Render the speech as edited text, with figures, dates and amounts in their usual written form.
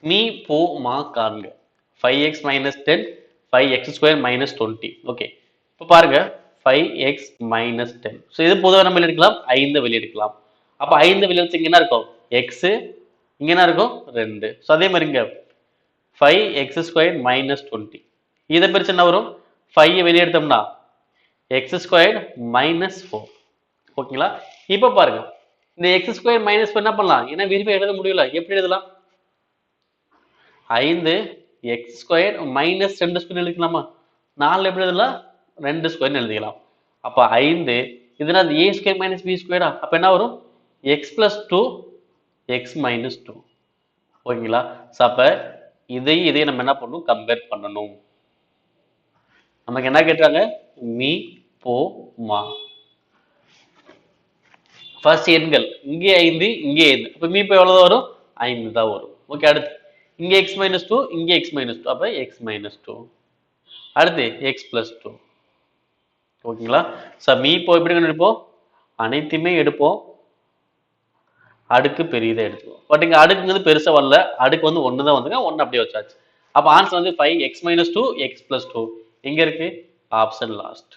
me போ மா காண்க 5x minus 10 5x square minus 20 okay இப்போ பாருங்க 5x minus 10 ஸோ இது பொதுவாக நம்ம வெளியெடுக்கலாம் 5 வெளியெடுக்கலாம் அப்போ 5 வெளியெடுத்து இங்கே என்ன இருக்கும் x இங்கே என்ன இருக்கும் 2 ஸோ அதே மாதிரி இங்கே 5x square minus 20 இதை பிரிச்சு என்ன வரும் 5 வெளியெடுத்தோம்னா x square minus 4 ஓகேங்களா இப்போ பாருங்க இந்த x square minus 4 என்ன பண்ணலாம் ஏன்னா விரிவாக எழுத முடியல எப்படி எழுதலாம் 5 x ஸ்கொயர் மைனஸ் 2 ஸ்கொயர் எழுதிக்கலாமா 4 எப்படி எழுதலாம் 2 ஸ்கொயர் எழுதிக்கலாம் அப்ப 5 இதுனா a ஸ்கொயர் மைனஸ் b ஸ்கொயரா அப்ப என்ன வரும் x plus 2 x minus 2 ஓகேங்களா அப்ப இதை நம்ம என்ன பண்ணணும் கம்பேர் பண்ணணும் நமக்கு என்ன கேட்டாங்க மீ போ மா ஃபர்ஸ்ட் எண்கள் இங்கே 5 இங்கே 5 அப்ப மீ போ எவ்வளவு வரும் 5 தான் வரும் ஓகே அடுத்து இங்கே x minus 2 இங்கே x minus 2 அப்ப x minus 2 அடுத்து x plus 2 ஓகேங்களா சோ மீ போ எப்படி கண்டுபிடிப்போம் அனைத்துமே எடுப்போம் அடுக்கு பெரியதா எடுத்துவோம் பட் இங்க அடுக்குங்கிறது பெருசா வரல அடுக்கு வந்து 1 தான் வந்துங்க 1 அப்படியே வச்சாச்சு அப்ப ஆன்சர் வந்து 5x minus 2 x plus 2 எங்க இருக்கு ஆப்ஷன் லாஸ்ட்